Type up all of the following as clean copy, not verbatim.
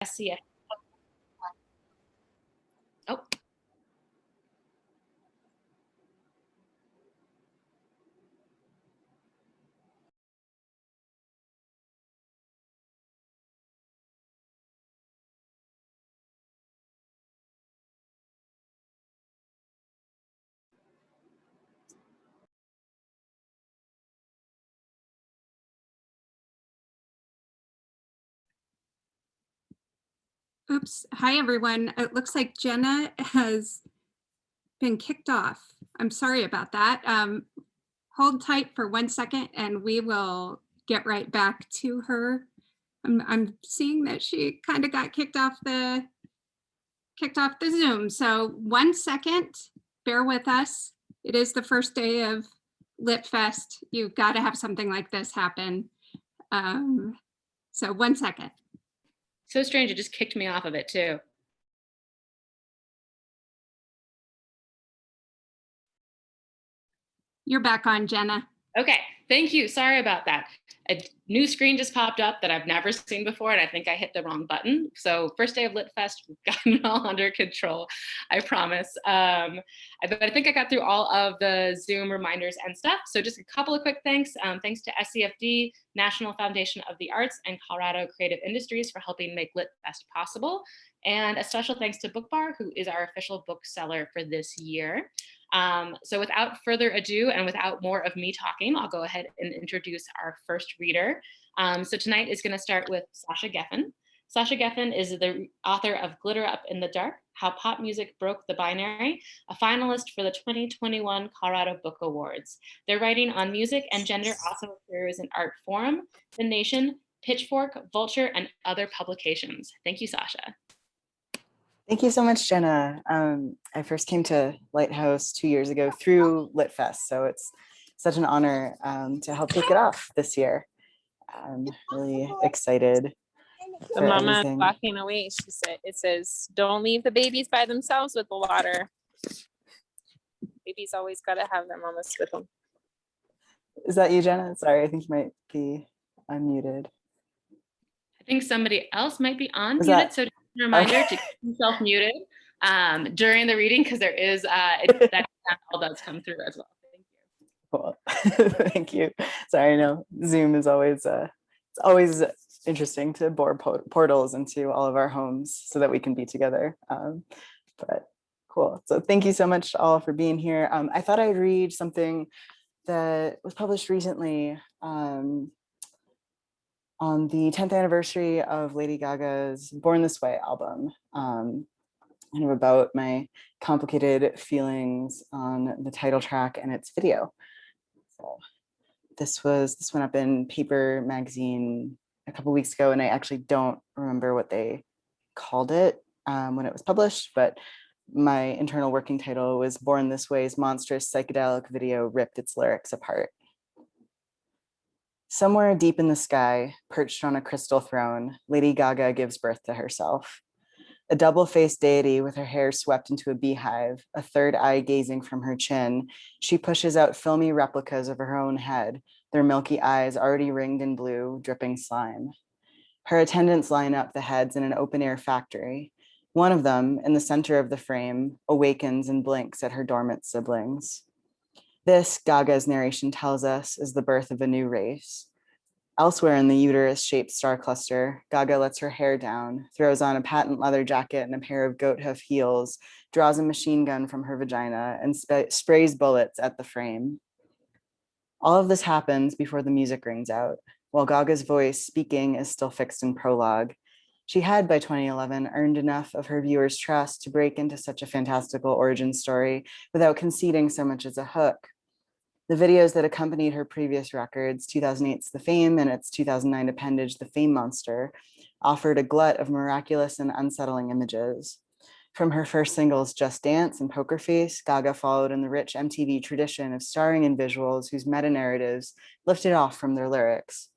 SCF. Oh. Oops. Hi, everyone. It looks like Jenna has been kicked off. I'm sorry about that. Hold tight for 1 second and we will get right back to her. I'm seeing that she kind of got kicked off the Zoom. So 1 second, bear with us. It is the first day of Lit Fest. You've got to have something like this happen. So 1 second. So strange, it just kicked me off of it too. You're back on, Jenna. Okay, thank you. Sorry about that. A new screen just popped up that I've never seen before, and I think I hit the wrong button. So first day of Lit Fest, we've gotten it all under control, I promise. But I think I got through all of the Zoom reminders and stuff. So just a couple of quick thanks. Thanks to SCFD, National Foundation of the Arts, and Colorado Creative Industries for helping make Lit Fest possible. And a special thanks to Book Bar, who is our official bookseller for this year. So without further ado and without more of me talking, I'll go ahead and introduce our first reader. So tonight is going to start with Sasha Geffen. Sasha Geffen is the author of Glitter Up in the Dark, How Pop Music Broke the Binary, a finalist for the 2021 Colorado Book Awards. Their writing on music and gender also appears in Art Forum, The Nation, Pitchfork, Vulture, and other publications. Thank you, Sasha. Thank you so much, Jenna. I first came to Lighthouse 2 years ago through Lit Fest, so it's such an honor to help kick it off this year. I'm really excited. The mama is walking away. She said, "It says, don't leave the babies by themselves with the water. Babies always got to have their mamas with them." Is that you, Jenna? Sorry, I think you might be unmuted. I think somebody else might be unmuted, so just a reminder to keep yourself muted during the reading, because there is that all does come through as well. Thank you. Cool. Thank you. Sorry, I know Zoom is always it's always interesting to bore portals into all of our homes so that we can be together. But cool. So thank you so much all for being here. I thought I'd read something that was published recently on the 10th anniversary of Lady Gaga's Born This Way album, kind of about my complicated feelings on the title track and its video. So this went up in Paper magazine a couple weeks ago, and I actually don't remember what they called it when it was published, but my internal working title was Born This Way's monstrous psychedelic video ripped its lyrics apart. Somewhere deep in the sky, perched on a crystal throne, Lady Gaga gives birth to herself. A double-faced deity with her hair swept into a beehive, a third eye gazing from her chin, she pushes out filmy replicas of her own head, their milky eyes already ringed in blue, dripping slime. Her attendants line up the heads in an open-air factory. One of them, in the center of the frame, awakens and blinks at her dormant siblings. This, Gaga's narration tells us, is the birth of a new race. Elsewhere in the uterus-shaped star cluster, Gaga lets her hair down, throws on a patent leather jacket and a pair of goat hoof heels, draws a machine gun from her vagina, and sprays bullets at the frame. All of this happens before the music rings out, while Gaga's voice, speaking, is still fixed in prologue. She had, by 2011, earned enough of her viewers' trust to break into such a fantastical origin story without conceding so much as a hook. The videos that accompanied her previous records, 2008's The Fame and its 2009 appendage, The Fame Monster, offered a glut of miraculous and unsettling images. From her first singles, Just Dance and Poker Face, Gaga followed in the rich MTV tradition of starring in visuals whose meta-narratives lifted off from their lyrics.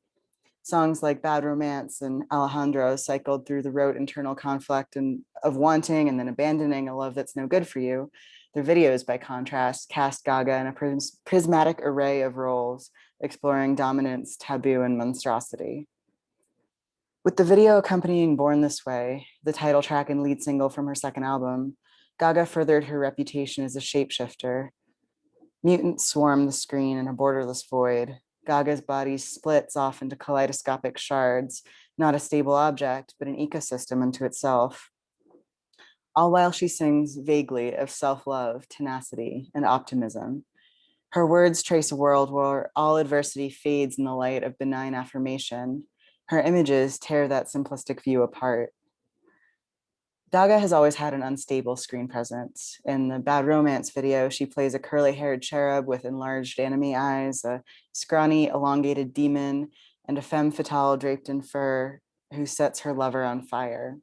Songs like Bad Romance and Alejandro cycled through the rote internal conflict of wanting and then abandoning a love that's no good for you. Their videos, by contrast, cast Gaga in a prismatic array of roles, exploring dominance, taboo, and monstrosity. With the video accompanying Born This Way, the title track and lead single from her second album, Gaga furthered her reputation as a shapeshifter. Mutants swarm the screen in a borderless void. Gaga's body splits off into kaleidoscopic shards, not a stable object, but an ecosystem unto itself. All while she sings vaguely of self-love, tenacity, and optimism. Her words trace a world where all adversity fades in the light of benign affirmation. Her images tear that simplistic view apart. Gaga has always had an unstable screen presence. In the Bad Romance video, she plays a curly-haired cherub with enlarged anime eyes, a scrawny, elongated demon, and a femme fatale draped in fur who sets her lover on fire.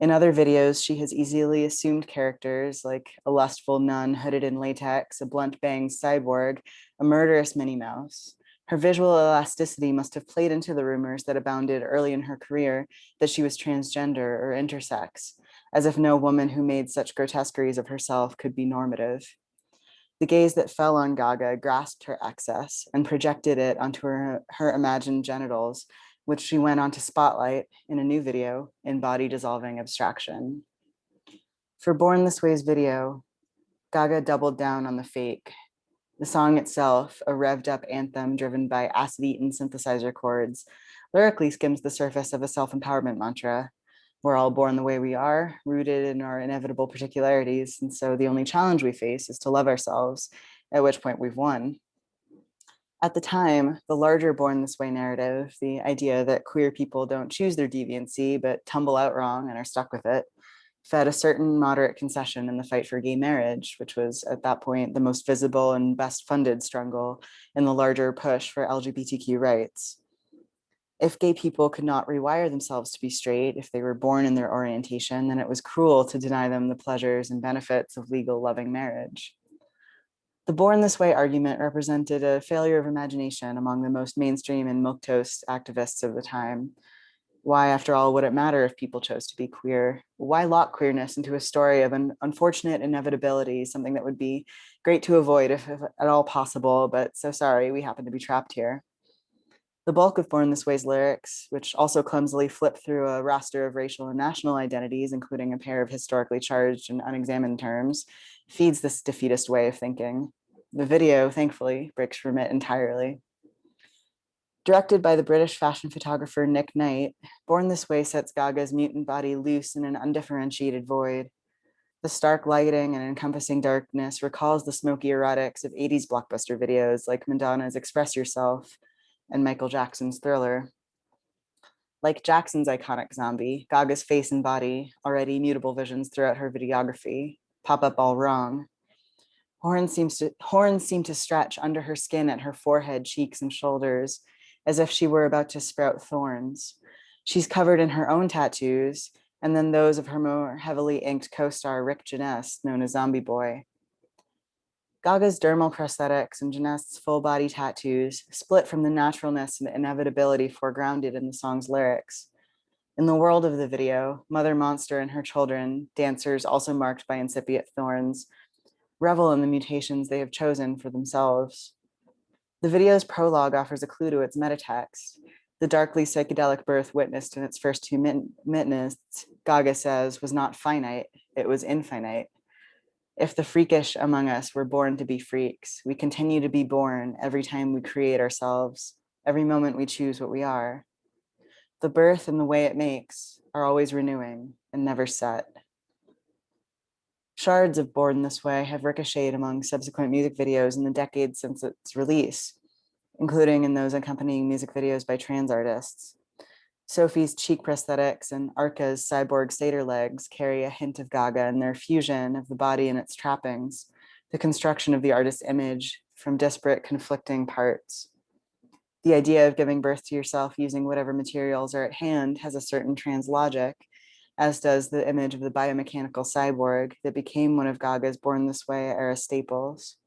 In other videos, she has easily assumed characters like a lustful nun hooded in latex, a blunt-banged cyborg, a murderous Minnie Mouse. Her visual elasticity must have played into the rumors that abounded early in her career that she was transgender or intersex, as if no woman who made such grotesqueries of herself could be normative. The gaze that fell on Gaga grasped her excess and projected it onto her imagined genitals, which she went on to spotlight in a new video in Body Dissolving Abstraction. For Born This Way's video, Gaga doubled down on the fake. The song itself, a revved up anthem driven by acid-eaten synthesizer chords, lyrically skims the surface of a self-empowerment mantra. We're all born the way we are, rooted in our inevitable particularities, and so the only challenge we face is to love ourselves, at which point we've won. At the time, the larger Born This Way narrative, the idea that queer people don't choose their deviancy, but tumble out wrong and are stuck with it, fed a certain moderate concession in the fight for gay marriage, which was at that point the most visible and best funded struggle in the larger push for LGBTQ rights. If gay people could not rewire themselves to be straight, if they were born in their orientation, then it was cruel to deny them the pleasures and benefits of legal loving marriage. The Born This Way argument represented a failure of imagination among the most mainstream and milquetoast activists of the time. Why, after all, would it matter if people chose to be queer? Why lock queerness into a story of an unfortunate inevitability, something that would be great to avoid if at all possible, but so sorry, we happen to be trapped here. The bulk of Born This Way's lyrics, which also clumsily flip through a roster of racial and national identities, including a pair of historically charged and unexamined terms, feeds this defeatist way of thinking. The video, thankfully, breaks from it entirely. Directed by the British fashion photographer Nick Knight, Born This Way sets Gaga's mutant body loose in an undifferentiated void. The stark lighting and encompassing darkness recalls the smoky erotics of 80s blockbuster videos like Madonna's Express Yourself and Michael Jackson's Thriller. Like Jackson's iconic zombie, Gaga's face and body, already mutable visions throughout her videography, pop up all wrong. Horns seem to stretch under her skin at her forehead, cheeks, and shoulders, as if she were about to sprout thorns. She's covered in her own tattoos, and then those of her more heavily inked co-star Rick Janess, known as Zombie Boy. Gaga's dermal prosthetics and Janess's full-body tattoos split from the naturalness and inevitability foregrounded in the song's lyrics. In the world of the video, Mother Monster and her children, dancers also marked by incipient thorns, revel in the mutations they have chosen for themselves. The video's prologue offers a clue to its metatext. The darkly psychedelic birth witnessed in its first 2 minutes, Gaga says, was not finite, it was infinite. If the freakish among us were born to be freaks, we continue to be born every time we create ourselves, every moment we choose what we are. The birth and the way it makes are always renewing and never set. Shards of Born This Way have ricocheted among subsequent music videos in the decades since its release, including in those accompanying music videos by trans artists. Sophie's cheek prosthetics and Arca's cyborg satyr legs carry a hint of Gaga in their fusion of the body and its trappings, the construction of the artist's image from disparate, conflicting parts. The idea of giving birth to yourself using whatever materials are at hand has a certain trans logic, as does the image of the biomechanical cyborg that became one of Gaga's Born This Way era staples.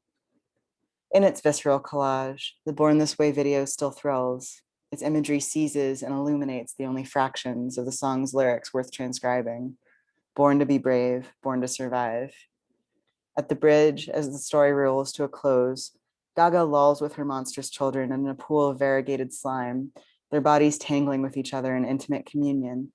In its visceral collage, the Born This Way video still thrills. Its imagery seizes and illuminates the only fractions of the song's lyrics worth transcribing. Born to be brave, born to survive. At the bridge, as the story rolls to a close, Gaga lolls with her monstrous children in a pool of variegated slime, their bodies tangling with each other in intimate communion.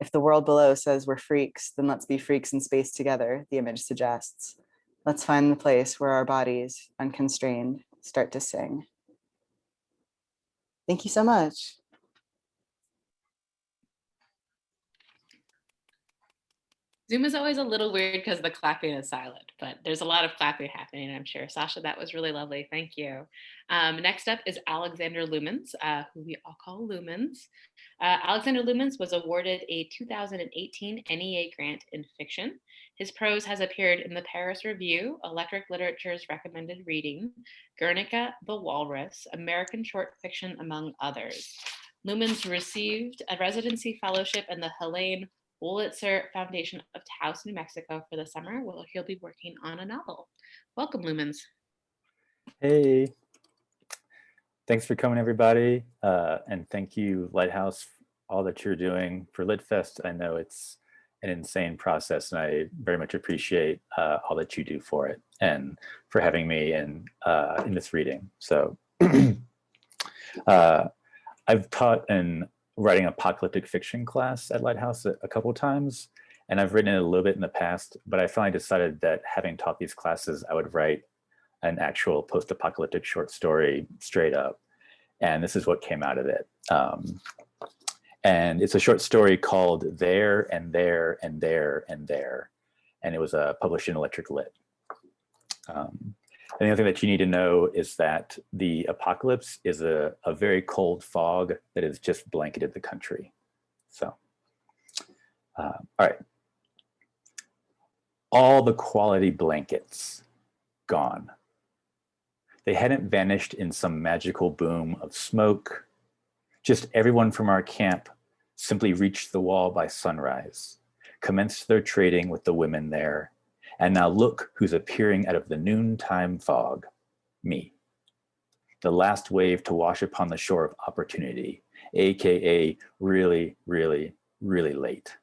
If the world below says we're freaks, then let's be freaks in space together, the image suggests. Let's find the place where our bodies, unconstrained, start to sing. Thank you so much. Zoom is always a little weird because the clapping is silent, but there's a lot of clapping happening, I'm sure. Sasha, that was really lovely. Thank you. Next up is Alexander Lumans, who we all call Lumans. Alexander Lumans was awarded a 2018 NEA grant in fiction. His prose has appeared in the Paris Review, Electric Literature's Recommended Reading, Guernica, The Walrus, American Short Fiction, among others. Lumans received a residency fellowship in the Helene Wolitzer Foundation of Taos, New Mexico for the summer, where he'll be working on a novel. Welcome, Lumans. Hey, thanks for coming, everybody. And thank you, Lighthouse, all that you're doing for LitFest. I know it's an insane process, and I very much appreciate all that you do for it and for having me in this reading. So I've taught in writing apocalyptic fiction class at Lighthouse a couple of times, and I've written it a little bit in the past, but I finally decided that having taught these classes, I would write an actual post-apocalyptic short story straight up. And this is what came out of it. And it's a short story called There and There and There and There. And it was published in Electric Lit. And the other thing that you need to know is that the apocalypse is a very cold fog that has just blanketed the country. So, all right. All the quality blankets gone. They hadn't vanished in some magical boom of smoke. Just everyone from our camp simply reached the wall by sunrise, commenced their trading with the women there, and now look who's appearing out of the noontime fog, me. The last wave to wash upon the shore of opportunity, AKA really, really, really late.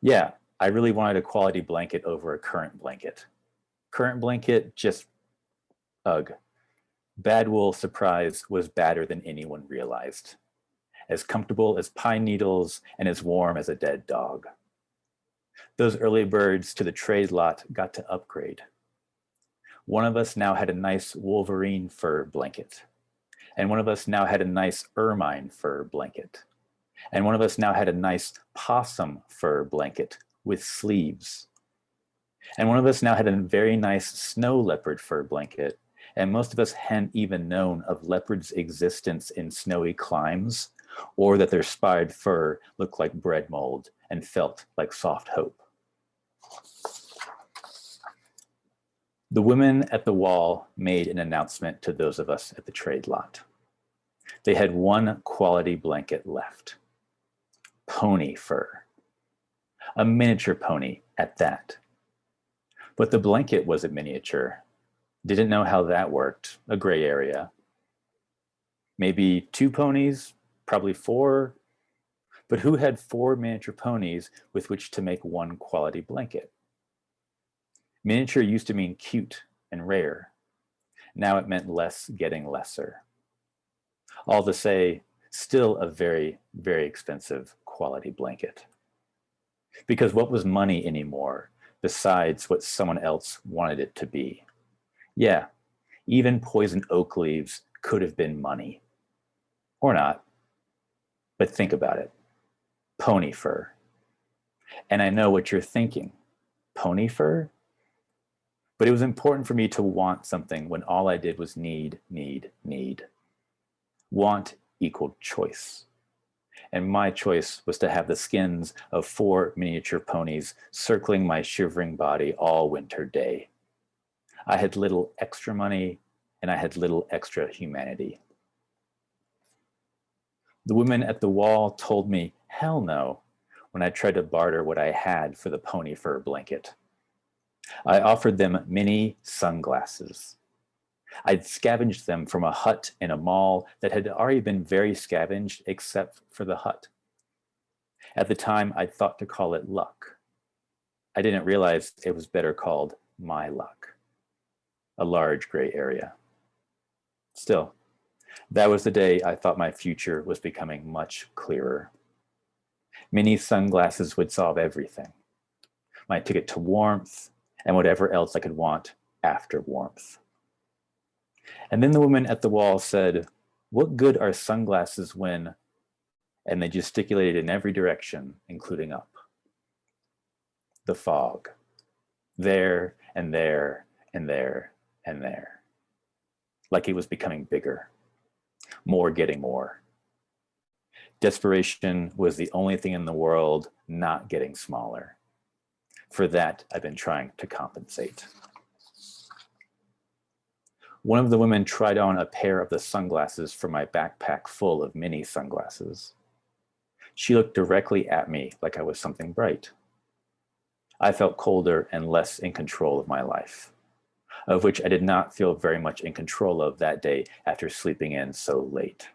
Yeah, I really wanted a quality blanket over a current blanket. Current blanket, just ugh. Bad wool surprise was badder than anyone realized. As comfortable as pine needles and as warm as a dead dog. Those early birds to the trade lot got to upgrade. One of us now had a nice wolverine fur blanket. And one of us now had a nice ermine fur blanket. And one of us now had a nice possum fur blanket with sleeves. And one of us now had a very nice snow leopard fur blanket. And most of us hadn't even known of leopards' existence in snowy climes, or that their spotted fur looked like bread mold and felt like soft hope. The women at the wall made an announcement to those of us at the trade lot. They had one quality blanket left. Pony fur. A miniature pony at that. But the blanket wasn't miniature. Didn't know how that worked, a gray area. Maybe 2 ponies, probably 4. But who had 4 miniature ponies with which to make one quality blanket? Miniature used to mean cute and rare. Now it meant less getting lesser. All to say, still a very, very expensive quality blanket. Because what was money anymore besides what someone else wanted it to be? Yeah, even poison oak leaves could have been money. Or not. But think about it. Pony fur. And I know what you're thinking. Pony fur? But it was important for me to want something when all I did was need. Want equaled choice. And my choice was to have the skins of 4 miniature ponies circling my shivering body all winter day. I had little extra money and I had little extra humanity. The women at the wall told me, hell no, when I tried to barter what I had for the pony fur blanket. I offered them mini sunglasses. I'd scavenged them from a hut in a mall that had already been very scavenged except for the hut. At the time, I'd thought to call it luck. I didn't realize it was better called my luck. A large gray area. Still, That was the day I thought my future was becoming much clearer. Mini sunglasses would solve everything. My ticket to warmth and whatever else I could want after warmth. And then the woman at the wall said, "What good are sunglasses when?" And they gesticulated in every direction, including up. The fog. There and there and there and there. Like it was becoming bigger. More getting more. Desperation was the only thing in the world not getting smaller. For that, I've been trying to compensate. One of the women tried on a pair of the sunglasses from my backpack full of mini sunglasses. She looked directly at me like I was something bright. I felt colder and less in control of my life, of which I did not feel very much in control of that day after sleeping in so late.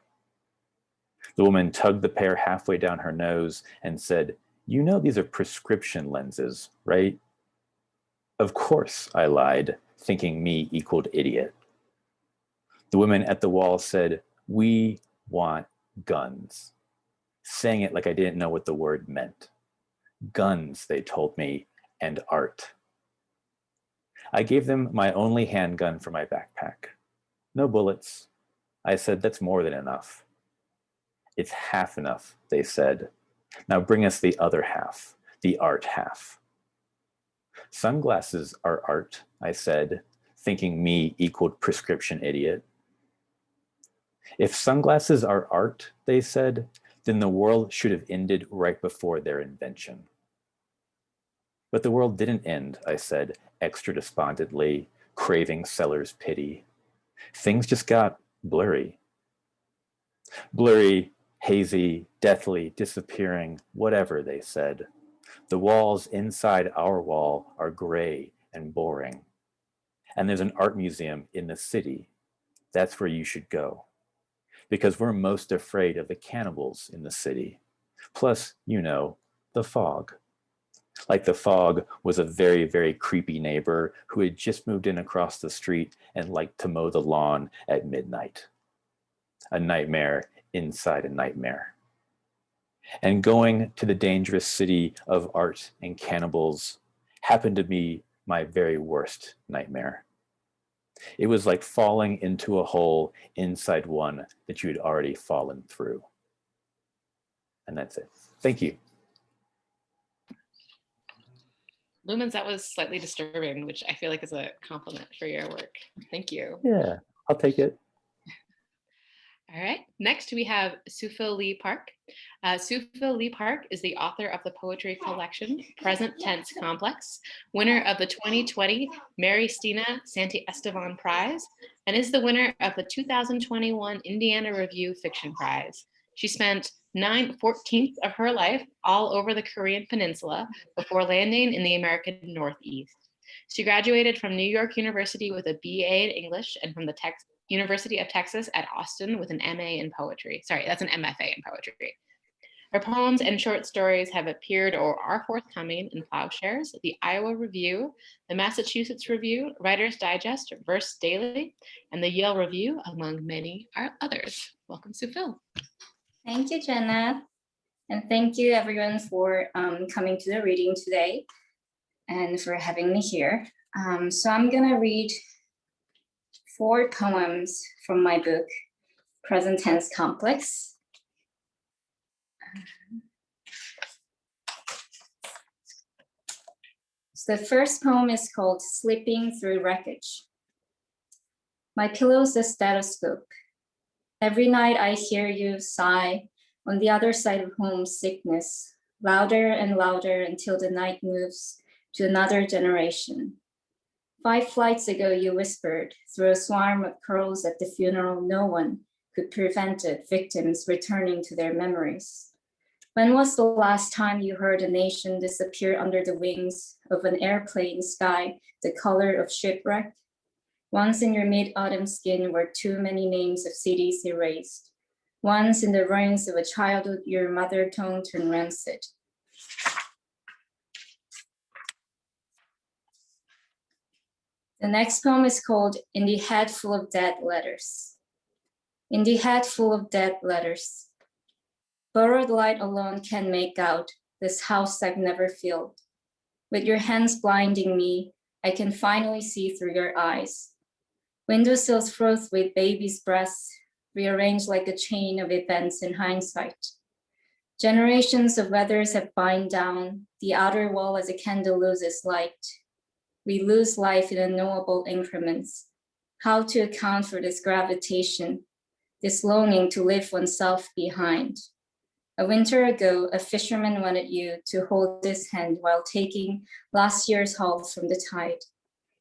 The woman tugged the pair halfway down her nose and said, "You know these are prescription lenses, right?" Of course, I lied, thinking me equaled idiot. The woman at the wall said, "We want guns," saying it like I didn't know what the word meant. Guns, they told me, and art. I gave them my only handgun for my backpack. No bullets. I said, "That's more than enough." "It's half enough," they said. "Now bring us the other half, the art half." "Sunglasses are art," I said, thinking me equaled prescription idiot. "If sunglasses are art," they said, "then the world should have ended right before their invention." But the world didn't end, I said, extra despondently, craving seller's pity. Things just got blurry. Blurry, hazy, deathly, disappearing, whatever, they said. The walls inside our wall are gray and boring. And there's an art museum in the city. That's where you should go. Because we're most afraid of the cannibals in the city. Plus, you know, the fog. Like the fog was a very, very creepy neighbor who had just moved in across the street and liked to mow the lawn at midnight. A nightmare inside a nightmare. And going to the dangerous city of art and cannibals happened to be my very worst nightmare. It was like falling into a hole inside one that you had already fallen through. And that's it. Thank you. Lumans, that was slightly disturbing, which I feel like is a compliment for your work. Thank you. Yeah, I'll take it. All right, next we have Sufil Lee Park. Sufil Lee Park is the author of the poetry collection Present Tense Complex, winner of the 2020 Mary Stina Santi Estevan Prize, and is the winner of the 2021 Indiana Review Fiction Prize. She spent 9/14 of her life all over the Korean Peninsula before landing in the American Northeast. She graduated from New York University with a BA in English and from the University of Texas at Austin with an MA in poetry. Sorry, that's an MFA in poetry. Her poems and short stories have appeared or are forthcoming in Plowshares, the Iowa Review, the Massachusetts Review, Writer's Digest, Verse Daily, and the Yale Review, among many others. Welcome, Sufil. Thank you, Jenna. And thank you everyone for coming to the reading today and for having me here. So I'm gonna read 4 poems from my book, Present Tense Complex. So the first poem is called Slipping Through Wreckage. My pillow's the stethoscope. Every night I hear you sigh on the other side of homesickness, louder and louder until the night moves to another generation. 5 flights ago, you whispered through a swarm of curls at the funeral no one could prevent victims returning to their memories. When was the last time you heard a nation disappear under the wings of an airplane sky the color of shipwreck? Once in your mid-autumn skin were too many names of cities erased. Once in the ruins of a childhood your mother tongue turned rancid. The next poem is called In the Head Full of Dead Letters. in the head full of dead letters. Borrowed light alone can make out this house I've never filled. With your hands blinding me, I can finally see through your eyes. Windowsills froth with baby's breaths, rearranged like a chain of events in hindsight. Generations of weathers have bind down the outer wall as a candle loses light. We lose life in unknowable increments. How to account for this gravitation, this longing to leave oneself behind? A winter ago, a fisherman wanted you to hold his hand while taking last year's haul from the tide.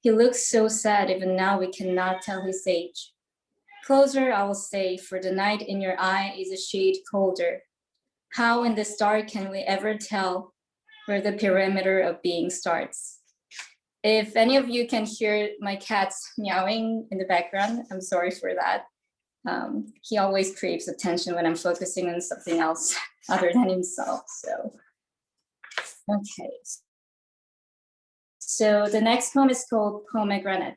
He looks so sad, even now we cannot tell his age. Closer, I will say, for the night in your eye is a shade colder. How in this dark can we ever tell where the perimeter of being starts? If any of you can hear my cat's meowing in the background, I'm sorry for that. He always craves attention when I'm focusing on something else other than himself, so. Okay. So the next poem is called Pomegranate.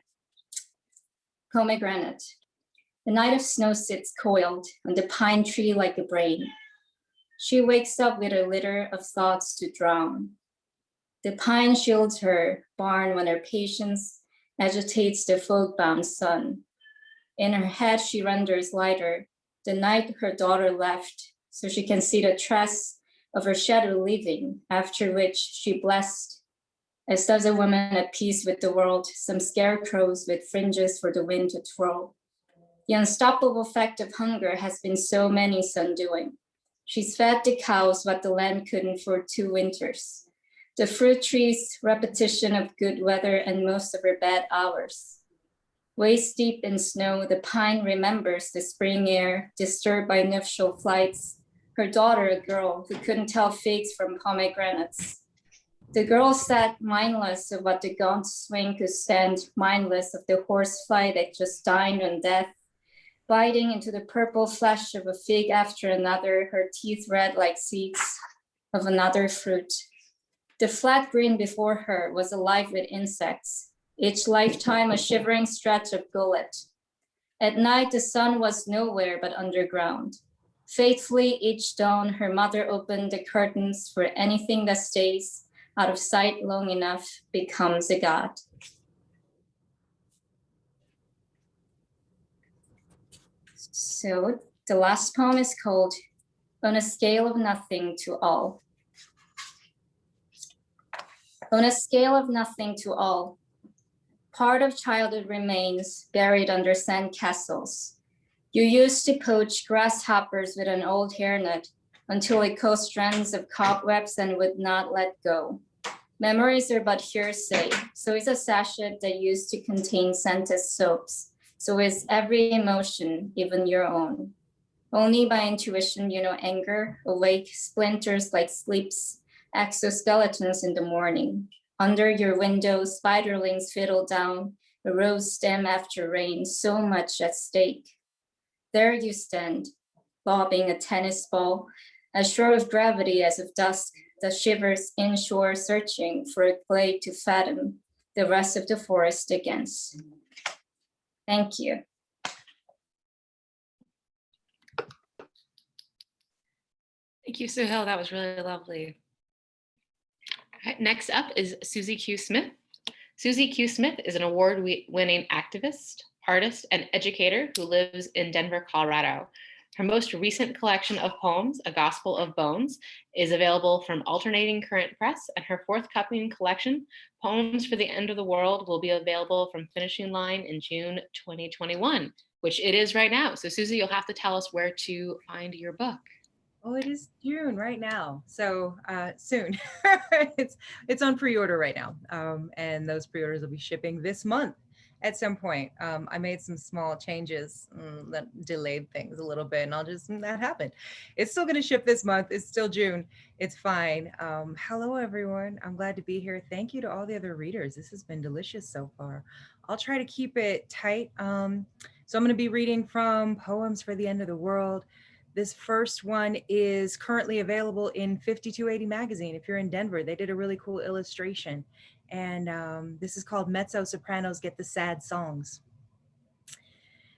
Pomegranate. The night of snow sits coiled on the pine tree like a brain. She wakes up with a litter of thoughts to drown. The pine shields her barn when her patience agitates the fog-bound sun. In her head, she renders lighter the night her daughter left, so she can see the trace of her shadow leaving, after which she blessed, as does a woman at peace with the world, some scarecrows with fringes for the wind to twirl. The unstoppable effect of hunger has been so many's undoing. She's fed the cows what the land couldn't for 2 winters. The fruit trees, repetition of good weather and most of her bad hours. Waist deep in snow, the pine remembers the spring air, disturbed by nuptial flights. Her daughter, a girl who couldn't tell figs from pomegranates. The girl sat mindless of what the gaunt swing could stand, mindless of the horse fly that just dined on death, biting into the purple flesh of a fig after another, her teeth red like seeds of another fruit. The flat green before her was alive with insects, each lifetime a shivering stretch of gullet. At night, the sun was nowhere but underground. Faithfully, each dawn, her mother opened the curtains for anything that stays out of sight long enough becomes a god. So the last poem is called On a Scale of Nothing to All. On a scale of nothing to all, part of childhood remains buried under sandcastles. You used to poach grasshoppers with an old hairnet until it caused strands of cobwebs and would not let go. Memories are but hearsay, so is a sachet that used to contain scented soaps. So is every emotion, even your own. Only by intuition you know anger, awake, splinters like sleep's exoskeletons in the morning. Under your window, spiderlings fiddle down a rose stem after rain, so much at stake. There you stand, lobbing a tennis ball, as sure of gravity as of dusk, that shivers inshore, searching for a glade to fathom the rest of the forest against. Thank you. Thank you, Suhail. That was really lovely. All right, next up is Suzi Q Smith. Suzi Q Smith is an award-winning activist, artist, and educator who lives in Denver, Colorado. Her most recent collection of poems, A Gospel of Bones, is available from Alternating Current Press, and her forthcoming collection, Poems for the End of the World, will be available from Finishing Line in June 2021, which it is right now. So Suzi, you'll have to tell us where to find your book. Oh, it is June right now. So soon. it's on pre-order right now. And those pre-orders will be shipping this month at some point. I made some small changes that delayed things a little bit, and that happened. It's still going to ship this month. It's still June. It's fine. Hello, everyone. I'm glad to be here. Thank you to all the other readers. This has been delicious so far. I'll try to keep it tight. So I'm going to be reading from Poems for the End of the World. This first one is currently available in 5280 magazine. If you're in Denver, they did a really cool illustration. And this is called Mezzo Sopranos Get the Sad Songs.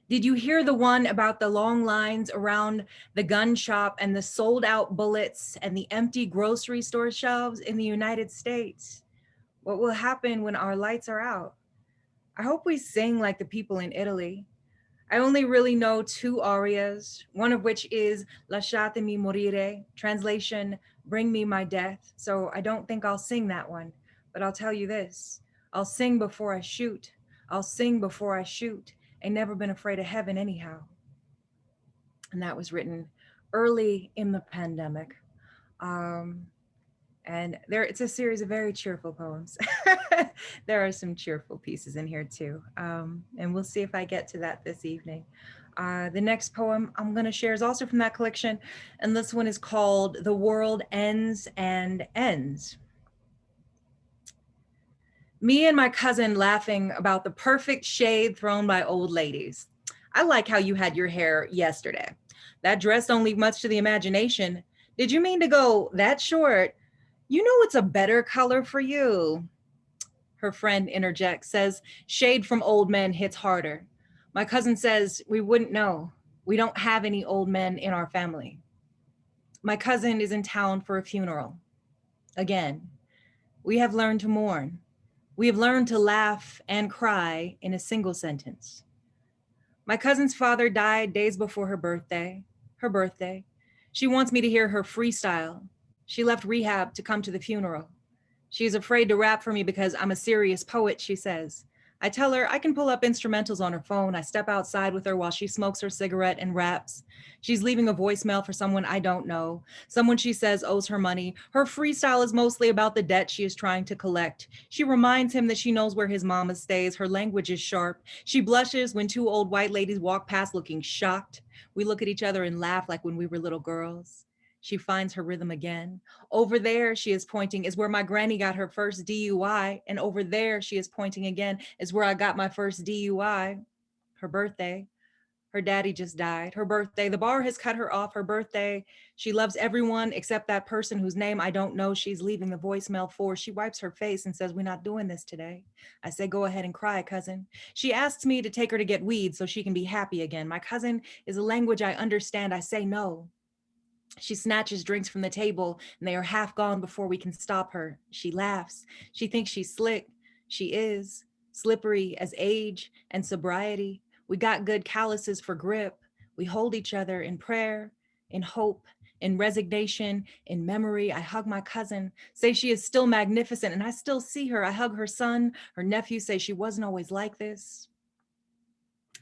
Did you hear the one about the long lines around the gun shop and the sold out bullets and the empty grocery store shelves in the United States? What will happen when our lights are out? I hope we sing like the people in Italy. I only really know 2 arias, one of which is Lasciatemi morire, translation, bring me my death. So I don't think I'll sing that one, but I'll tell you this. I'll sing before I shoot. I'll sing before I shoot. Ain't never been afraid of heaven anyhow. And that was written early in the pandemic. And it's a series of very cheerful poems. There are some cheerful pieces in here too. And we'll see if I get to that this evening. The next poem I'm gonna share is also from that collection. And this one is called The World Ends and Ends. Me and my cousin laughing about the perfect shade thrown by old ladies. I like how you had your hair yesterday. That dress don't leave much to the imagination. Did you mean to go that short? You know it's a better color for you. Her friend interjects, says, shade from old men hits harder. My cousin says, we wouldn't know. We don't have any old men in our family. My cousin is in town for a funeral. Again, we have learned to mourn. We have learned to laugh and cry in a single sentence. My cousin's father died days before her birthday. She wants me to hear her freestyle. She left rehab to come to the funeral. She's afraid to rap for me because I'm a serious poet, she says. I tell her I can pull up instrumentals on her phone. I step outside with her while she smokes her cigarette and raps. She's leaving a voicemail for someone I don't know, someone she says owes her money. Her freestyle is mostly about the debt she is trying to collect. She reminds him that she knows where his mama stays. Her language is sharp. She blushes when 2 old white ladies walk past looking shocked. We look at each other and laugh like when we were little girls. She finds her rhythm again. Over there, she is pointing, is where my granny got her first DUI. And over there, she is pointing again, is where I got my first DUI. Her birthday. Her daddy just died. Her birthday. The bar has cut her off. Her birthday. She loves everyone except that person whose name I don't know she's leaving the voicemail for. She wipes her face and says, we're not doing this today. I say, go ahead and cry, cousin. She asks me to take her to get weed so she can be happy again. My cousin is a language I understand. I say no. She snatches drinks from the table and they are half gone before we can stop her. She laughs. She thinks she's slick. She is slippery as age and sobriety. We got good calluses for grip. We hold each other in prayer, in hope, in resignation, in memory. I hug my cousin, say she is still magnificent and I still see her. I hug her son. Her nephew say she wasn't always like this.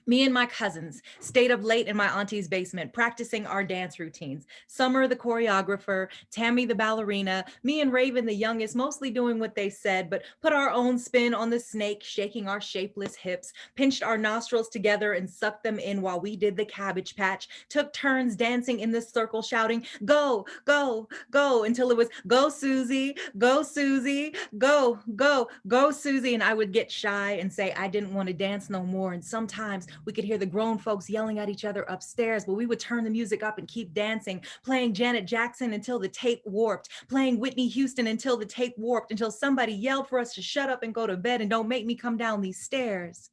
Me and my cousins stayed up late in my auntie's basement, practicing our dance routines. Summer, the choreographer, Tammy, the ballerina, me and Raven, the youngest, mostly doing what they said, but put our own spin on the snake, shaking our shapeless hips, pinched our nostrils together and sucked them in while we did the cabbage patch, took turns dancing in the circle, shouting, go, go, go, until it was, go, Suzi, go, Suzi, go, go, go, Suzi. And I would get shy and say, I didn't want to dance no more. And sometimes we could hear the grown folks yelling at each other upstairs, but we would turn the music up and keep dancing, playing Janet Jackson until the tape warped, playing Whitney Houston until the tape warped, until somebody yelled for us to shut up and go to bed and don't make me come down these stairs.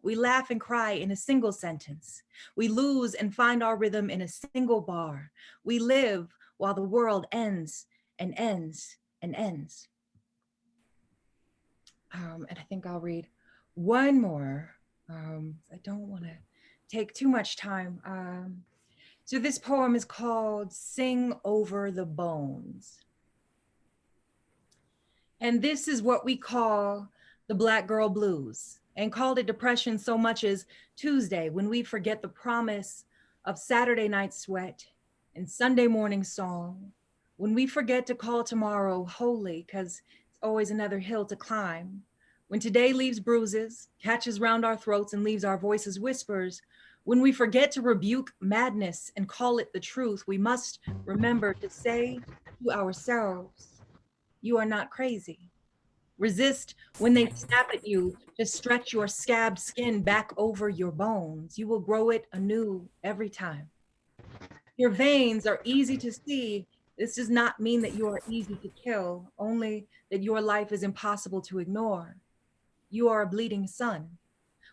We laugh and cry in a single sentence. We lose and find our rhythm in a single bar. We live while the world ends and ends and ends. And I think I'll read one more. I don't want to take too much time. So this poem is called Sing Over the Bones. And this is what we call the Black Girl Blues, and called it depression so much as Tuesday, when we forget the promise of Saturday night sweat and Sunday morning song, when we forget to call tomorrow holy, because it's always another hill to climb. When today leaves bruises, catches round our throats and leaves our voices whispers, when we forget to rebuke madness and call it the truth, we must remember to say to ourselves, you are not crazy. Resist when they snap at you to stretch your scabbed skin back over your bones. You will grow it anew every time. Your veins are easy to see. This does not mean that you are easy to kill, only that your life is impossible to ignore. You are a bleeding sun.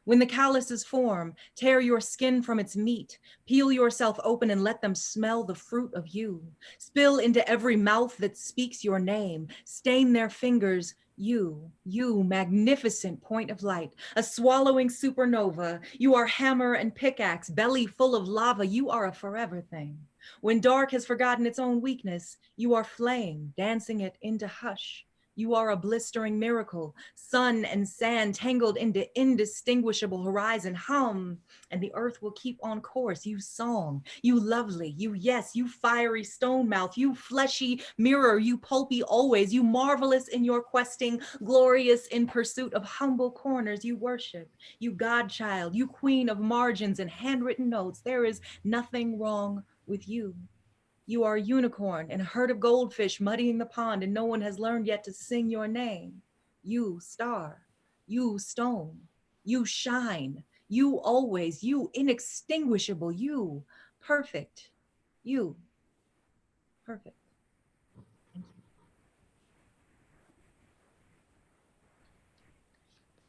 When the calluses form, tear your skin from its meat, peel yourself open and let them smell the fruit of you. Spill into every mouth that speaks your name, stain their fingers, you, magnificent point of light, a swallowing supernova. You are hammer and pickaxe, belly full of lava. You are a forever thing. When dark has forgotten its own weakness, you are flame, dancing it into hush. You are a blistering miracle, sun and sand tangled into indistinguishable horizon. Hum, and the earth will keep on course. You song, you lovely, you yes, you fiery stone mouth, you fleshy mirror, you pulpy always, you marvelous in your questing, glorious in pursuit of humble corners. You worship, you godchild, you queen of margins and handwritten notes. There is nothing wrong with you. You are a unicorn and a herd of goldfish muddying the pond, and no one has learned yet to sing your name. You star, you stone, you shine, you always, you inextinguishable, you perfect, you perfect.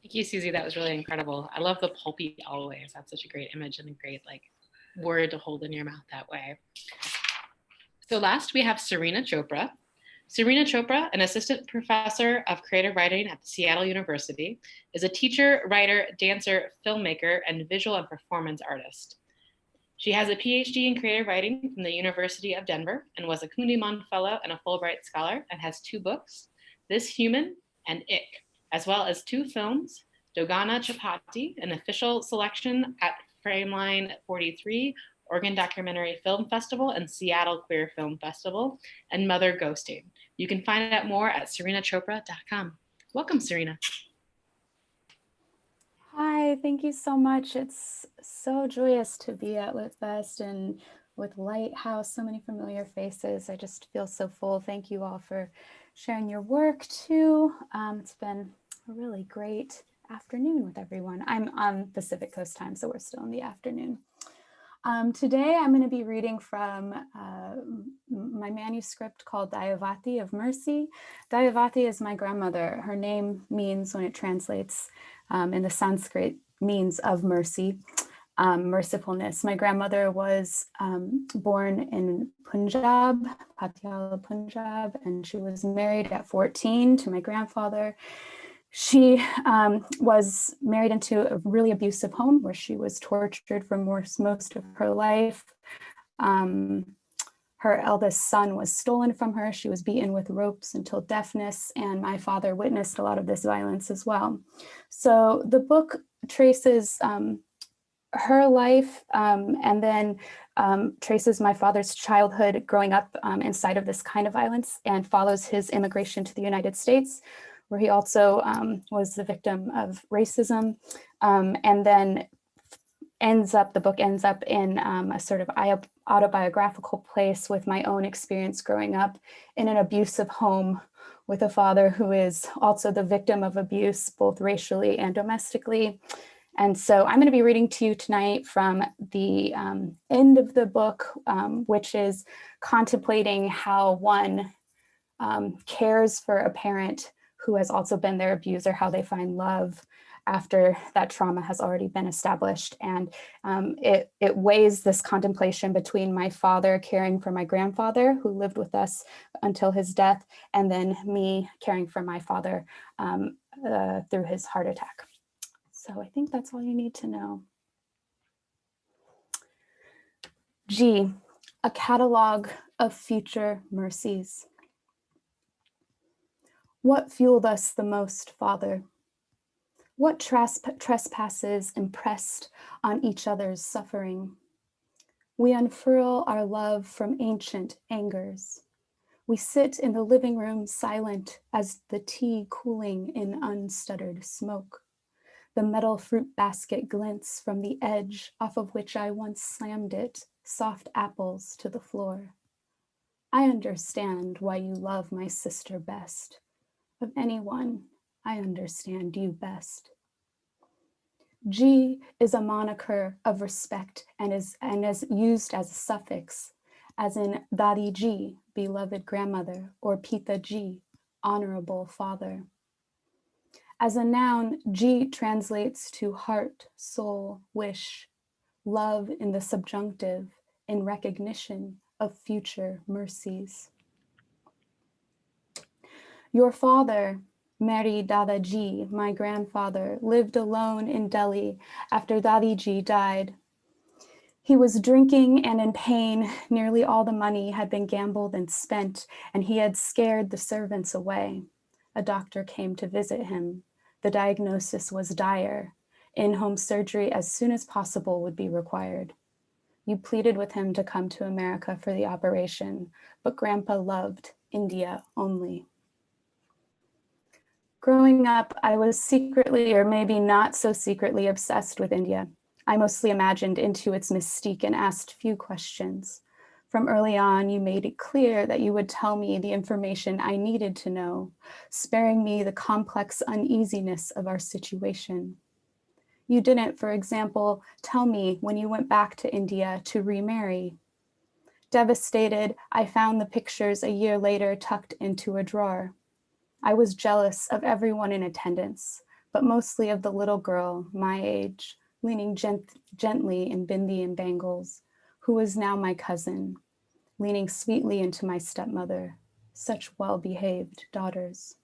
Thank you, Suzi. That was really incredible. I love the pulpy always. That's such a great image and a great word to hold in your mouth that way. So last we have Serena Chopra. Serena Chopra, an assistant professor of creative writing at the Seattle University, is a teacher, writer, dancer, filmmaker, and visual and performance artist. She has a PhD in creative writing from the University of Denver and was a Kundiman Fellow and a Fulbright Scholar, and has 2 books, This Human and Ick, as well as 2 films, Dogana Chapati, an official selection at Frameline 43, Oregon Documentary Film Festival and Seattle Queer Film Festival, and Mother Ghosting. You can find out more at serenachopra.com. Welcome, Serena. Hi, thank you so much. It's so joyous to be at LitFest and with Lighthouse, so many familiar faces. I just feel so full. Thank you all for sharing your work too. It's been a really great afternoon with everyone. I'm on Pacific Coast time, so we're still in the afternoon. Today I'm going to be reading from my manuscript called Dayavati of Mercy. Dayavati is my grandmother. Her name means, when it translates in the Sanskrit, means of mercy, mercifulness. My grandmother was born in Punjab, Patiala, Punjab, and she was married at 14 to my grandfather. She was married into a really abusive home where she was tortured for most of her life. Her eldest son was stolen from her. She was beaten with ropes until deafness, and my father witnessed a lot of this violence as well. So the book traces her life and then traces my father's childhood growing up inside of this kind of violence, and follows his immigration to the United States, where he also was the victim of racism, and then the book ends up in a sort of autobiographical place with my own experience growing up in an abusive home with a father who is also the victim of abuse, both racially and domestically. And so I'm going to be reading to you tonight from the end of the book, which is contemplating how one cares for a parent who has also been their abuser, how they find love after that trauma has already been established. And it weighs this contemplation between my father caring for my grandfather, who lived with us until his death, and then me caring for my father through his heart attack. So I think that's all you need to know. G, a catalog of future mercies. What fueled us the most, Father? What trespasses impressed on each other's suffering? We unfurl our love from ancient angers. We sit in the living room silent as the tea cooling in unstuttered smoke. The metal fruit basket glints from the edge off of which I once slammed it, soft apples to the floor. I understand why you love my sister best. Of anyone, I understand you best. G is a moniker of respect and is used as a suffix, as in Dadi Ji, beloved grandmother, or Pita Ji, honorable father. As a noun, G translates to heart, soul, wish, love in the subjunctive, in recognition of future mercies. Your father, Meri Dadaji, my grandfather, lived alone in Delhi after Dadiji died. He was drinking and in pain. Nearly all the money had been gambled and spent, and he had scared the servants away. A doctor came to visit him. The diagnosis was dire. In-home surgery as soon as possible would be required. You pleaded with him to come to America for the operation, but Grandpa loved India only. Growing up, I was secretly, or maybe not so secretly, obsessed with India. I mostly imagined into its mystique and asked few questions. From early on, you made it clear that you would tell me the information I needed to know, sparing me the complex uneasiness of our situation. You didn't, for example, tell me when you went back to India to remarry. Devastated, I found the pictures a year later tucked into a drawer. I was jealous of everyone in attendance, but mostly of the little girl, my age, leaning gently in bindi and bangles, who was now my cousin, leaning sweetly into my stepmother, such well-behaved daughters.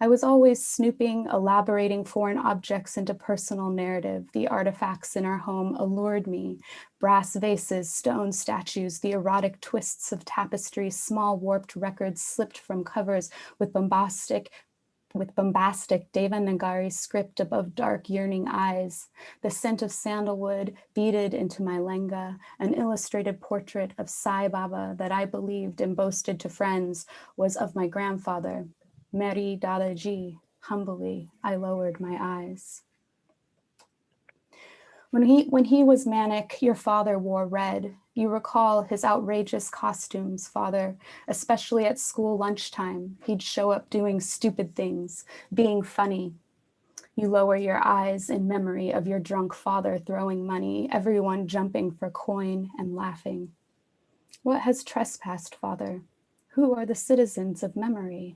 I was always snooping, elaborating foreign objects into personal narrative. The artifacts in our home allured me. Brass vases, stone statues, the erotic twists of tapestry, small warped records slipped from covers with bombastic Devanagari script above dark yearning eyes, the scent of sandalwood beaded into my lenga, an illustrated portrait of Sai Baba that I believed and boasted to friends was of my grandfather, Meri Dadaji. Humbly, I lowered my eyes. When he was manic, your father wore red. You recall his outrageous costumes, father, especially at school lunchtime. He'd show up doing stupid things, being funny. You lower your eyes in memory of your drunk father throwing money, everyone jumping for coin and laughing. What has trespassed, father? Who are the citizens of memory?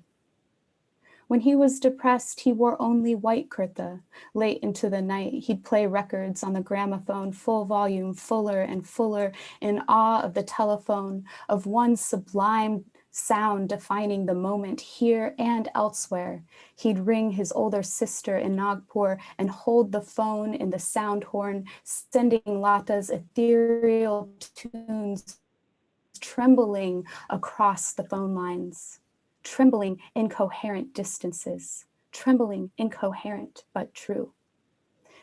When he was depressed, he wore only white kurta. Late into the night, he'd play records on the gramophone, full volume, fuller and fuller, in awe of the telephone, of one sublime sound defining the moment here and elsewhere. He'd ring his older sister in Nagpur and hold the phone in the sound horn, sending Lata's ethereal tunes trembling across the phone lines. Trembling incoherent distances, trembling incoherent but true.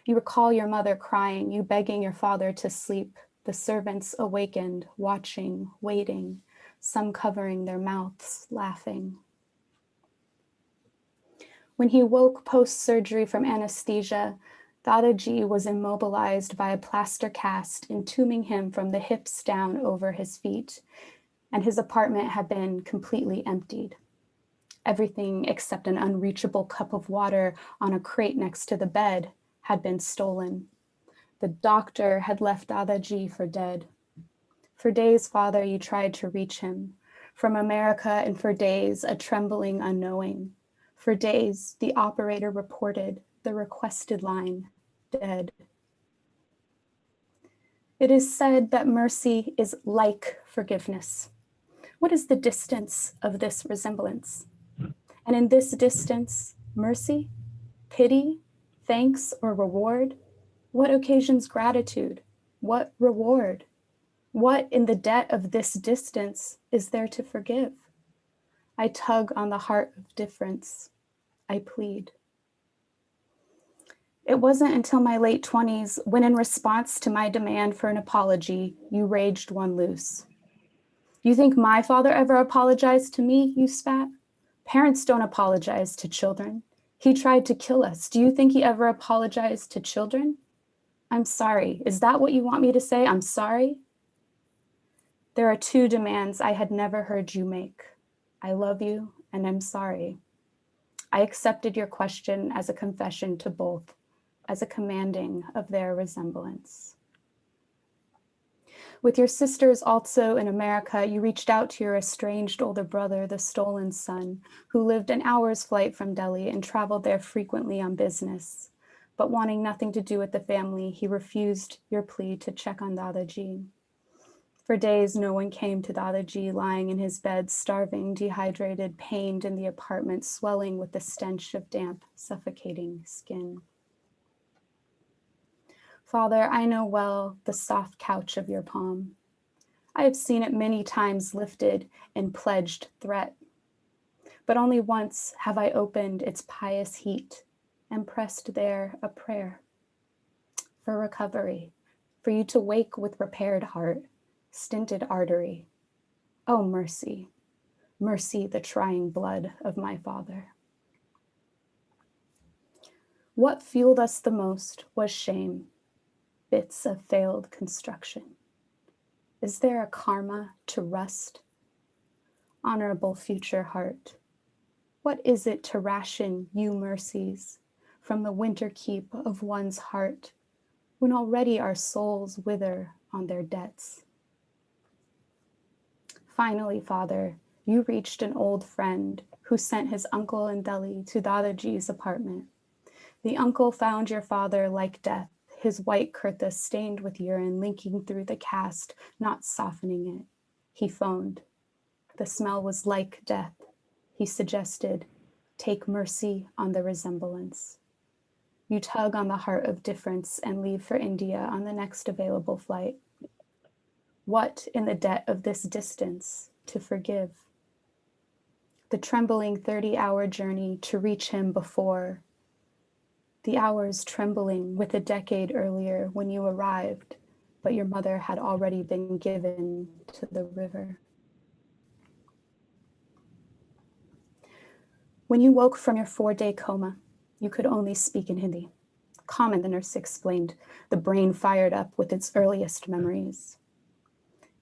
You recall your mother crying, you begging your father to sleep, the servants awakened, watching, waiting, some covering their mouths, laughing. When he woke post-surgery from anesthesia, Dadaji was immobilized by a plaster cast, entombing him from the hips down over his feet, and his apartment had been completely emptied. Everything except an unreachable cup of water on a crate next to the bed had been stolen. The doctor had left Dadaji for dead. For days, father, you tried to reach him. From America, and for days, a trembling unknowing. For days, the operator reported the requested line, dead. It is said that mercy is like forgiveness. What is the distance of this resemblance? And in this distance, mercy, pity, thanks, or reward? What occasions gratitude? What reward? What in the debt of this distance is there to forgive? I tug on the heart of difference. I plead. It wasn't until my late 20s when, in response to my demand for an apology, you raged one loose. You think my father ever apologized to me, you spat? Parents don't apologize to children. He tried to kill us. Do you think he ever apologized to children? I'm sorry. Is that what you want me to say? I'm sorry? There are two demands I had never heard you make. I love you and I'm sorry. I accepted your question as a confession to both, as a commanding of their resemblance. With your sisters also in America, you reached out to your estranged older brother, the stolen son, who lived an hour's flight from Delhi and traveled there frequently on business. But wanting nothing to do with the family, he refused your plea to check on Dadaji. For days, no one came to Dadaji, lying in his bed, starving, dehydrated, pained in the apartment, swelling with the stench of damp, suffocating skin. Father, I know well the soft couch of your palm. I have seen it many times lifted in pledged threat, but only once have I opened its pious heat and pressed there a prayer for recovery, for you to wake with repaired heart, stinted artery. Oh, mercy, mercy, the trying blood of my father. What fueled us the most was shame, bits of failed construction. Is there a karma to rust? Honorable future heart, what is it to ration you mercies from the winter keep of one's heart when already our souls wither on their debts? Finally, Father, you reached an old friend who sent his uncle in Delhi to Dadaji's apartment. The uncle found your father like death, his white kurta stained with urine linking through the cast, not softening it. He phoned. The smell was like death. He suggested, take mercy on the resemblance. You tug on the heart of difference and leave for India on the next available flight. What in the debt of this distance to forgive? The trembling 30-hour journey to reach him before. The hours trembling with a decade earlier when you arrived, but your mother had already been given to the river. When you woke from your 4-day coma, you could only speak in Hindi. Common, the nurse explained, the brain fired up with its earliest memories.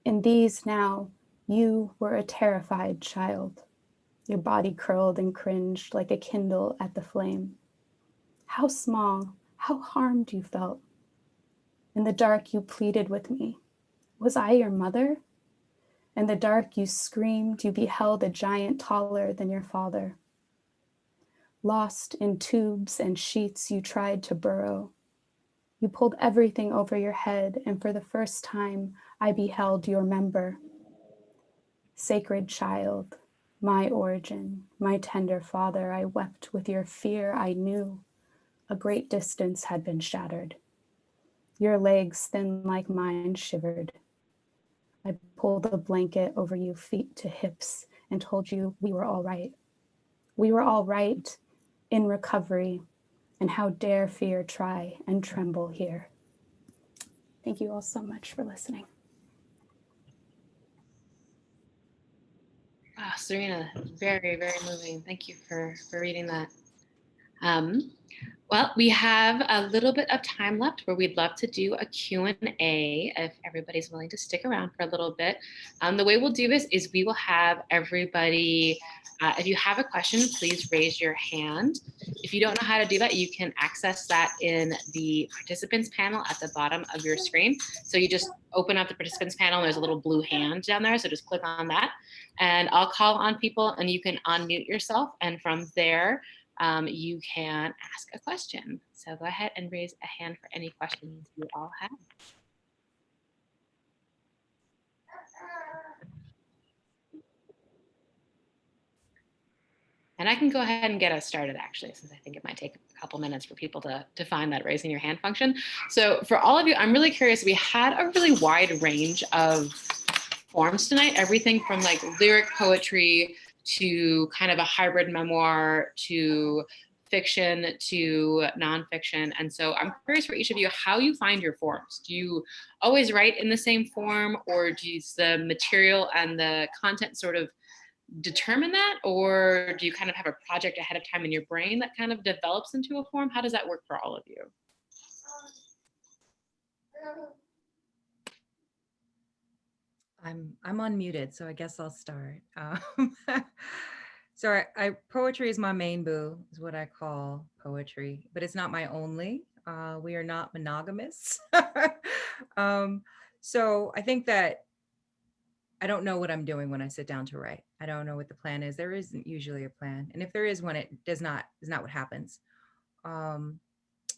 In these now, you were a terrified child. Your body curled and cringed like a kindle at the flame. How small, how harmed you felt. In the dark, you pleaded with me. Was I your mother? In the dark, you screamed, you beheld a giant taller than your father. Lost in tubes and sheets, you tried to burrow. You pulled everything over your head, and for the first time, I beheld your member. Sacred child, my origin, my tender father, I wept with your fear. I knew a great distance had been shattered. Your legs, thin like mine, shivered. I pulled a blanket over you, feet to hips, and told you we were all right. We were all right in recovery, and how dare fear try and tremble here. Thank you all so much for listening. Wow, Serena, very, very moving. Thank you for reading that. Well, we have a little bit of time left where we'd love to do a Q&A if everybody's willing to stick around for a little bit. The way we'll do this is we will have everybody, if you have a question, please raise your hand. If you don't know how to do that, you can access that in the participants panel at the bottom of your screen. So you just open up the participants panel, and there's a little blue hand down there, so just click on that. And I'll call on people and you can unmute yourself, and from there, you can ask a question. So go ahead and raise a hand for any questions you all have. And I can go ahead and get us started, actually, since I think it might take a couple minutes for people to find that raising your hand function. So for all of you, I'm really curious. We had a really wide range of forms tonight, everything from like lyric poetry to kind of a hybrid memoir to fiction to nonfiction. And so I'm curious for each of you how you find your forms. Do you always write in the same form, or does the material and the content sort of determine that? Or do you kind of have a project ahead of time in your brain that kind of develops into a form? How does that work for all of you? I'm unmuted, so I guess I'll start. So poetry is my main boo, is what I call poetry, but it's not my only. We are not monogamous. So I think that I don't know what I'm doing when I sit down to write. I don't know what the plan is. There isn't usually a plan. And if there is one, it is not what happens.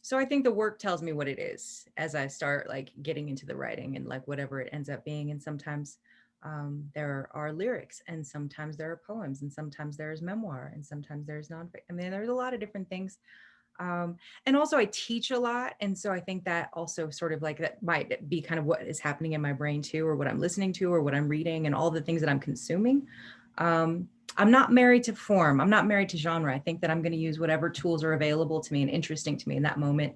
So I think the work tells me what it is as I start like getting into the writing and like whatever it ends up being. And sometimes there are lyrics, and sometimes there are poems, and sometimes there's memoir, and sometimes there's nonfiction. I mean, there's a lot of different things. And also I teach a lot. And so I think that also sort of like that might be kind of what is happening in my brain too, or what I'm listening to, or what I'm reading, and all the things that I'm consuming. I'm not married to form. I'm not married to genre. I think that I'm going to use whatever tools are available to me and interesting to me in that moment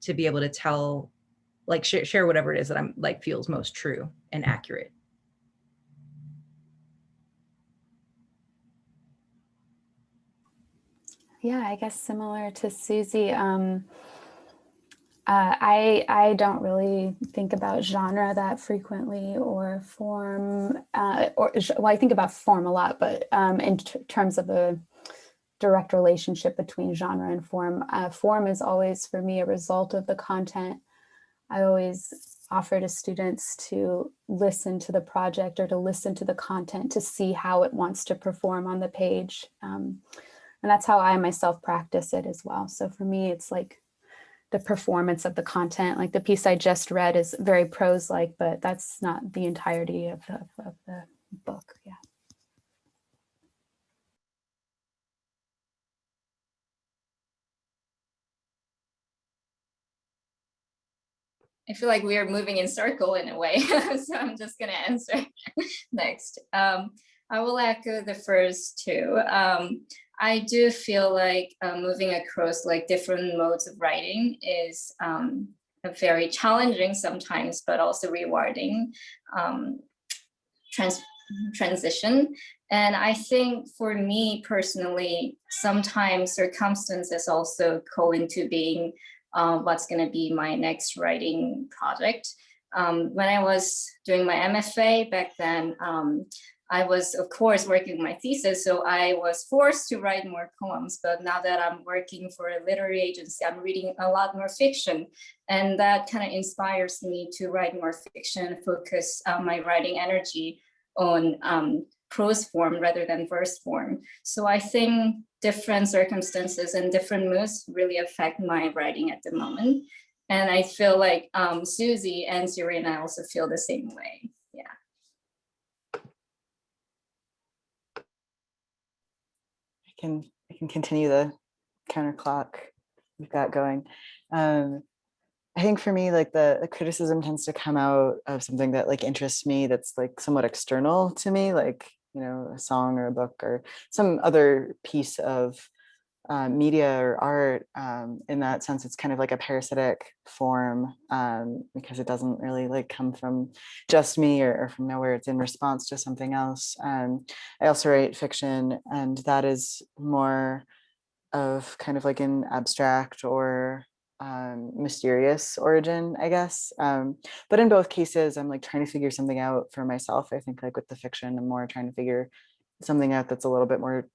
to be able to tell, like share whatever it is that I'm like feels most true and accurate. Yeah, I guess similar to Suzi, I don't really think about genre that frequently, or form, well, I think about form a lot, but in terms of the direct relationship between genre and form, form is always for me a result of the content. I always offer to students to listen to the project or to listen to the content to see how it wants to perform on the page. And that's how I myself practice it as well. So for me, it's like the performance of the content. Like the piece I just read is very prose-like, but that's not the entirety of the book. Yeah. I feel like we are moving in circle in a way, so I'm just gonna answer next. I will echo the first two. I do feel like moving across like different modes of writing is very challenging sometimes, but also rewarding transition. And I think for me personally, sometimes circumstances also go into being what's going to be my next writing project. When I was doing my MFA back then, I was, of course, working my thesis, so I was forced to write more poems. But now that I'm working for a literary agency, I'm reading a lot more fiction. And that kind of inspires me to write more fiction, focus my writing energy on prose form rather than verse form. So I think different circumstances and different moods really affect my writing at the moment. And I feel like Suzi and Serena also feel the same way. Yeah. I can continue the counterclock we've got going. I think for me, like the criticism tends to come out of something that like interests me, that's like somewhat external to me, like, you know, a song or a book or some other piece of media or art. In that sense, it's kind of like a parasitic form, because it doesn't really like come from just me or from nowhere. It's in response to something else. I also write fiction, and that is more of kind of like an abstract or mysterious origin, I guess. But in both cases, I'm like trying to figure something out for myself. I think like with the fiction, I'm more trying to figure something out that's a little bit more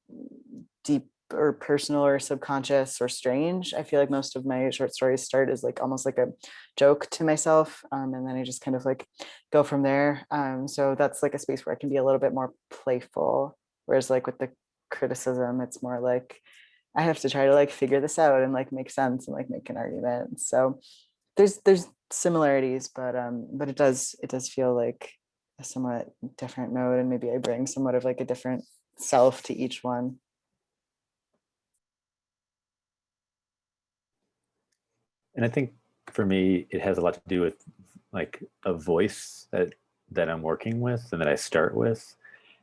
deep or personal or subconscious or strange. I feel like most of my short stories start as like almost like a joke to myself, and then I just kind of like go from there. So that's like a space where I can be a little bit more playful, whereas like with the criticism, it's more like I have to try to like figure this out and like make sense and like make an argument. So there's similarities, but it does feel like a somewhat different mode, and maybe I bring somewhat of like a different self to each one. And I think for me, it has a lot to do with like a voice that I'm working with and that I start with.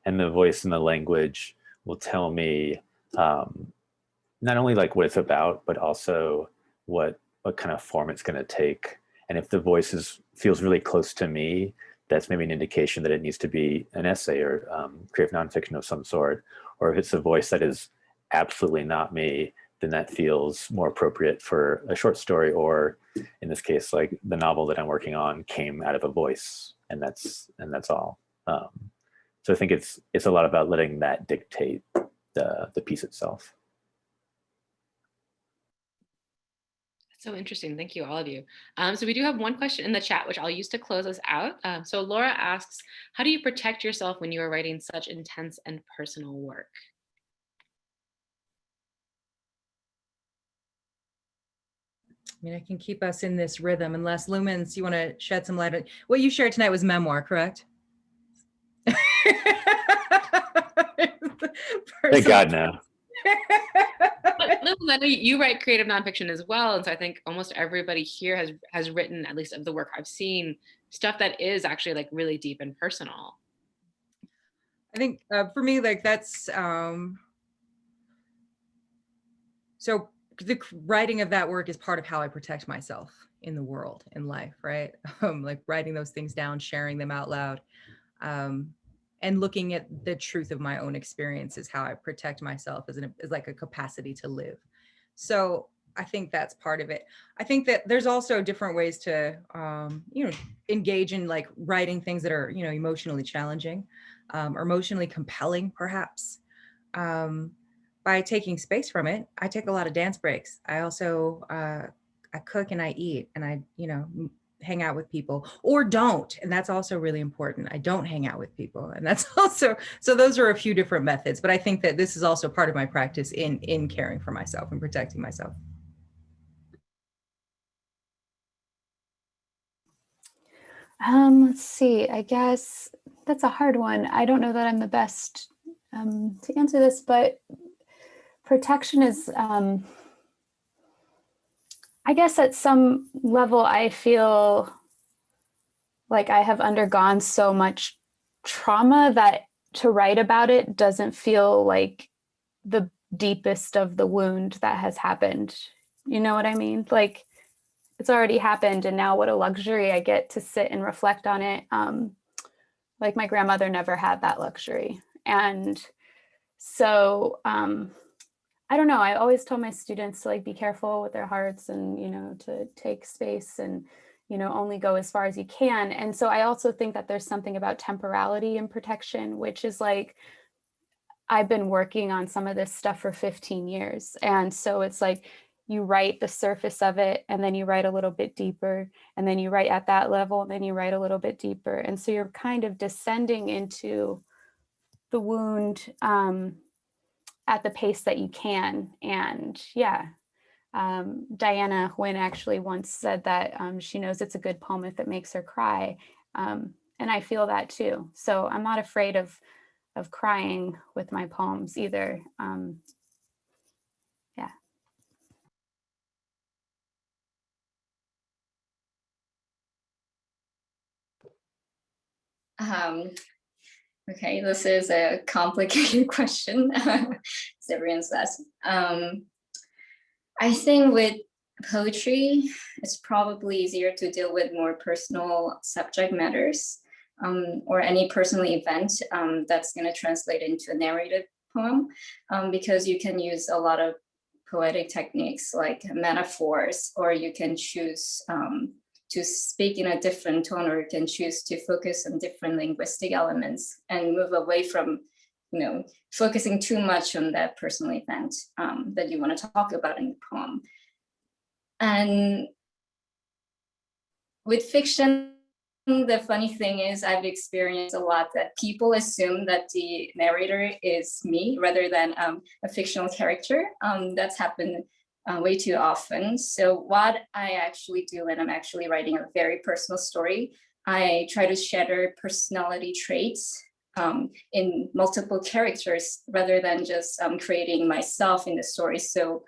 And the voice and the language will tell me not only like what it's about, but also what kind of form it's going to take. And if the voice feels really close to me, that's maybe an indication that it needs to be an essay or creative nonfiction of some sort. Or if it's a voice that is absolutely not me, then that feels more appropriate for a short story, or in this case, like the novel that I'm working on came out of a voice, and that's all. So I think it's a lot about letting that dictate the piece itself. So interesting. Thank you, all of you. So we do have one question in the chat, which I'll use to close us out. So Laura asks, how do you protect yourself when you are writing such intense and personal work? I mean, I can keep us in this rhythm unless Lumans, you want to shed some light on what you shared tonight was memoir, correct? Thank God, no. But Lumans, I know you write creative nonfiction as well, and so I think almost everybody here has written, at least of the work I've seen, stuff that is actually like really deep and personal. I think for me, like that's so the writing of that work is part of how I protect myself in the world, in life, right? Like writing those things down, sharing them out loud, and looking at the truth of my own experience is how I protect myself as like a capacity to live. So I think that's part of it. I think that there's also different ways to, engage in like writing things that are, emotionally challenging, or emotionally compelling, perhaps. By taking space from it, I take a lot of dance breaks. I also, I cook and I eat and I, hang out with people or don't. And that's also really important. I don't hang out with people. And that's also, so those are a few different methods, but I think that this is also part of my practice in caring for myself and protecting myself. Let's see, I guess that's a hard one. I don't know that I'm the best to answer this, but protection is, I guess at some level, I feel like I have undergone so much trauma that to write about it doesn't feel like the deepest of the wound that has happened. You know what I mean? Like it's already happened and now what a luxury I get to sit and reflect on it. Like my grandmother never had that luxury. And so I don't know, I always tell my students to like be careful with their hearts and, to take space and, only go as far as you can. And so I also think that there's something about temporality and protection, which is like, I've been working on some of this stuff for 15 years. And so it's like, you write the surface of it and then you write a little bit deeper and then you write at that level and then you write a little bit deeper. And so you're kind of descending into the wound at the pace that you can. And yeah, Diana Wynn actually once said that she knows it's a good poem if it makes her cry. And I feel that too. So I'm not afraid of crying with my poems either. Yeah. Okay, this is a complicated question. As everyone says. I think with poetry, it's probably easier to deal with more personal subject matters, or any personal event that's going to translate into a narrated poem, because you can use a lot of poetic techniques like metaphors, or you can choose to speak in a different tone, or you can choose to focus on different linguistic elements and move away from focusing too much on that personal event that you want to talk about in the poem. And with fiction, the funny thing is I've experienced a lot that people assume that the narrator is me rather than a fictional character. That's happened way too often. So what I actually do when I'm actually writing a very personal story, I try to shatter personality traits in multiple characters rather than just creating myself in the story. So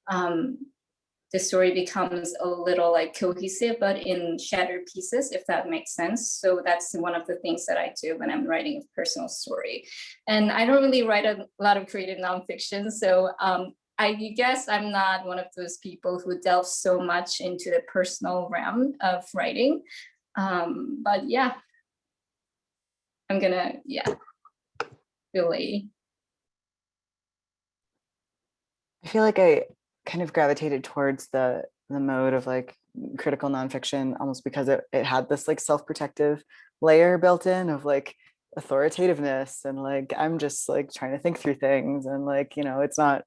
the story becomes a little like cohesive, but in shattered pieces, if that makes sense. So that's one of the things that I do when I'm writing a personal story. And I don't really write a lot of creative nonfiction. So I guess I'm not one of those people who delve so much into the personal realm of writing. But yeah, I'm gonna, really. I feel like I kind of gravitated towards the mode of like critical nonfiction almost because it had this like self-protective layer built in of like authoritativeness and like I'm just like trying to think through things and like it's not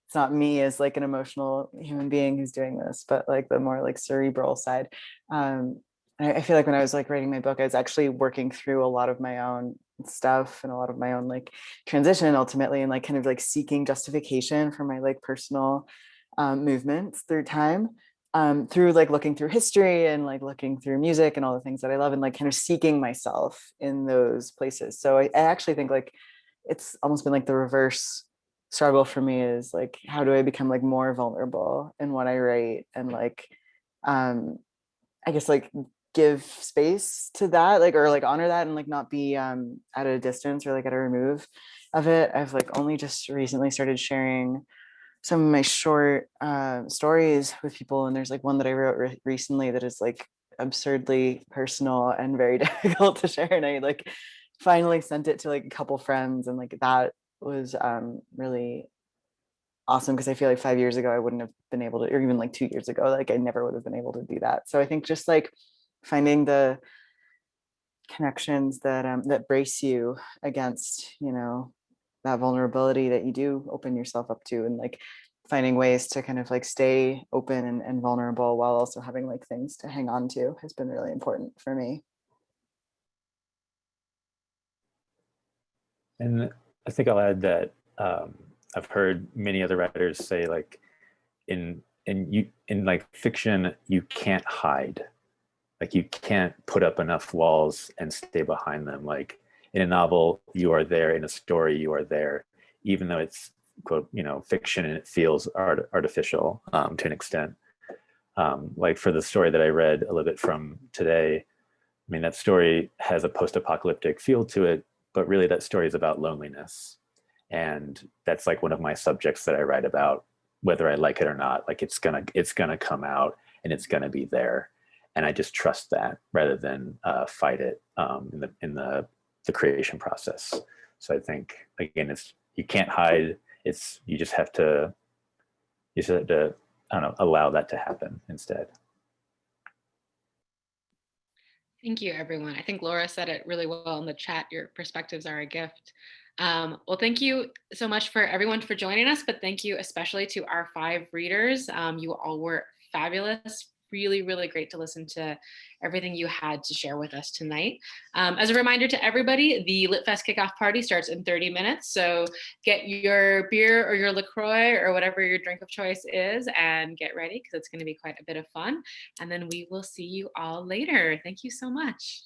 it's not me as like an emotional human being who's doing this, but like the more like cerebral side. I feel like when I was like writing my book, I was actually working through a lot of my own stuff and a lot of my own like transition ultimately, and like kind of like seeking justification for my like personal movements through time, through like looking through history and like looking through music and all the things that I love, and like kind of seeking myself in those places. So I actually think like it's almost been like the reverse struggle for me, is like, how do I become like more vulnerable in what I write, and like I guess like give space to that, like, or like honor that, and like not be at a distance or like at a remove of it. I've like only just recently started sharing some of my short stories with people, and there's like one that I wrote recently that is like absurdly personal and very difficult to share, and I like finally sent it to like a couple friends, and like that was really awesome, because I feel like 5 years ago I wouldn't have been able to, or even like 2 years ago, like I never would have been able to do that. So I think just like finding the connections that that brace you against, you know, that vulnerability that you do open yourself up to, and like finding ways to kind of like stay open and vulnerable while also having like things to hang on to has been really important for me. And I think I'll add that I've heard many other writers say like in like fiction, you can't hide. Like you can't put up enough walls and stay behind them. Like in a novel, you are there. In a story, you are there, even though it's quote, you know, fiction and it feels artificial to an extent. Like for the story that I read a little bit from today, I mean, that story has a post-apocalyptic feel to it, but really that story is about loneliness. And that's like one of my subjects that I write about, whether I like it or not. Like it's gonna come out and it's gonna be there, and I just trust that rather than fight it in the creation process. So I think again, it's, you can't hide. It's, you just have to I don't know, allow that to happen instead. Thank you, everyone. I think Laura said it really well in the chat. Your perspectives are a gift. Well, thank you so much for everyone for joining us, but thank you especially to our 5 readers. You all were fabulous. Really, really great to listen to everything you had to share with us tonight. As a reminder to everybody, the LitFest kickoff party starts in 30 minutes. So get your beer or your LaCroix or whatever your drink of choice is and get ready, because it's going to be quite a bit of fun. And then we will see you all later. Thank you so much.